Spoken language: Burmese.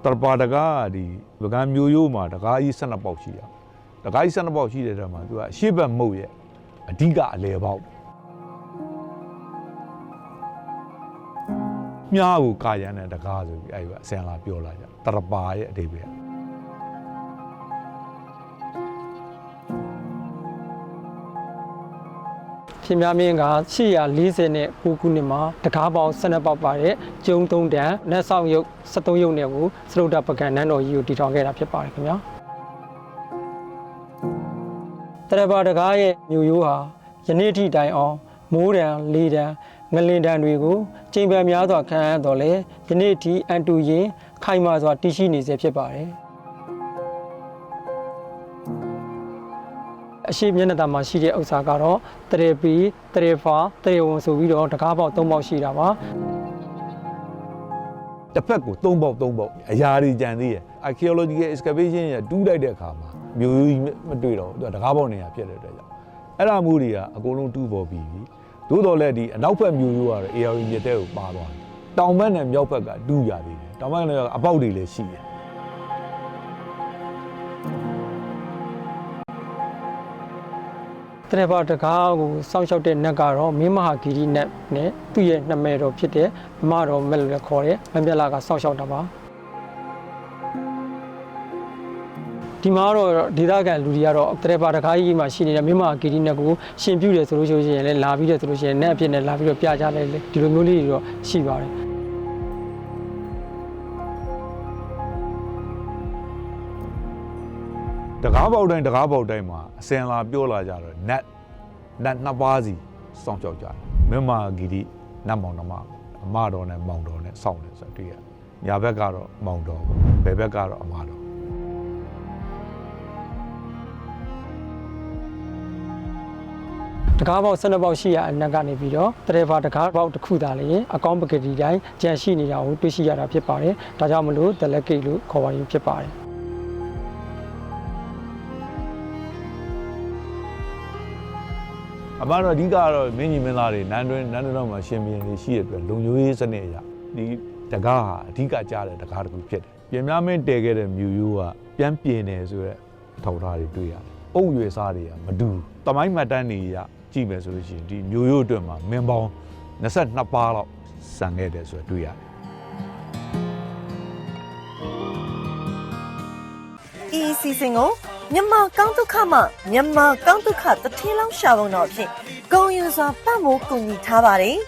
တပါတကားဒီပကံမျိုးရိုးမှာတကားကြီး12ပေါက်ရှိရတကားကြီး12ပေါက်ရှိတဲ့ထဲမှာသူကအရှိဘက်မုတ်ရဲ့အဓိကအလဲပေါက်မြားကိုကာရန်တဲ့တကားဆိုပြီးအဲ့ဒီအစင်လာပြောလာကြတရပါရဲ့အဓိပ္ပာယ်ရှင်များမင်းက840နဲ့9ခုနှစ်မှာတကားပေါင်း12ပေါက်ပါတဲ့ကျုံ3တန်နတ်ဆောင်ရုပ်73ရုပ်နဲ့ကိုစရုဒ္ဓပကံနန်းတော်ကြီးကိုတည်ထောင်ခဲ့တာဖြစ်ပါတယ်ခင်ဗျာတရပါတကားရဲ့မြို့ရိုးဟာယနေ့ထိတိုင်အောင်မိုးတံလေတံငလင်တံတွေကိုကျိန်ပန်များစွာခံရတော့လေယနေ့ထိအန်တူရင်ခိုင်မာစွာတည်ရှိနေစေဖြစ်ပါတယ်အရှိမျက်နှာသာမှာရှိတဲ့ဥစ္စာကတော့တရေပီတရေဖာတရေဝန်ဆိုပြီးတော့တကားပေါက်3ပေါက်ရှိတာပါတစ်ဖက်ကို3ပေါက်အရာတွေကြံသေးရဲ့ archaeological excavation ရတူးလိုက်တဲ့အခါမှာမျိုးရိုးကြီးမတွေ့တော့ဘူးသူကတကားပေါက်နေရဖြစ်တဲ့အတွက်ကြောင့်အဲ့ဒါမျိုးတွေကအကုန်လုံးတူးပေါ်ပြီးပြီသို့တော်လည်းဒီအနောက်ဘက်မျိုးရိုးကတော့ AR မြစ်တဲ့ကိုပါသွားတယ်တောင်ဘက်နဲ့မြောက်ဘက်ကတူးရသေးတယ်တောင်ဘက်လည်းအပေါက်တွေလည်းရှိတယ်တရပါတကားကိုစောင့်ရှောက်တဲ့နတ်ကတော့မင်းမဟာဂီရီနတ်နဲ့သူ့ရဲ့နာမည်တော်ဖြစ်တဲ့မတော်မဲ့လို့ခေါ်တဲ့မမြတ်လာကစောင့်ရှောက်တာပါဒီမှာတော့ဒေသခံလူတွေကတော့တရပါတကားကြီးမှာရှိနေတဲ့မင်းမဟာဂီရီနတ်ကိုရှင်ပြုတယ်ဆိုလို့ရှိရင်လည်းလာပြီးတယ်ဆိုလို့ရှိရင်နတ်အဖြစ်နဲ့လာပြီးတော့ပြကြတယ်လေဒီလိုမျိုးလေးတွေတော့ရှိပါတယ်တကားပေါက်တိုင်းမှာအစင်လာပြောလာကြတော့နတ်နှစ်ပါးစီစောင့်ကြောက်ကြတယ်မင်းမာဂီတိနတ်မောင်နှမအမတော်နဲ့မောင်တော်နဲ့စောင့်တယ်ဆိုတော့တွေ့ရညာဘက်ကတော့မောင်တော်ဘယ်ဘက်ကတော့အမတော်တကားပေါက်12ပေါက်ရှိရအနက်ကနေပြီးတော့တရေပါတကားပေါက်တစ်ခုသာလေအကောင့်ပကတိတိုင်းကြံရှိနေတာကိုတွေ့ရှိရတာဖြစ်ပါတယ်ဒါကြောင့်မလို့ဒလက်ကိတ်လို့ခေါ်ပါရင်ဖြစ်ပါတယ်အမှန်တော့အဓိကတော့မင်းကြီးမင်းသားတွေနန်းတွင်းတော့မှာရှင်ဘုရင်တွေရှိရတဲ့လုံခြုံရေးစနစ်အရဒီတကားဟာအဓိကကြားတဲ့တကားတစ်ခုဖြစ်တယ်ပြင်များမင်းတည်ခဲ့တဲ့မြို့ရိုးကပြန်ပြင်တယ်ဆိုတော့အထောက်ထားတွေတွေ့ရတယ်အုပ်ရွယ်စားတွေကမတူတမိုင်းမှတ်တမ်းတွေရကြည့်မယ်ဆိုလို့ရှိရင်ဒီမြို့ရိုးအတွက်မှာမင်းပေါင်း22ပါးလောက်စံခဲ့တယ်ဆိုတော့တွေ့ရတယ်ဤစီစဉ်ကိုမြန်မာကောင်းဒုက္ခမှမြန်မာကောင်းဒုက္ခတထင်းလောင်းရှာပုံတော်ဖြင့်ဂုံယူစွာပတ်မိုးကူညီထားပါတယ်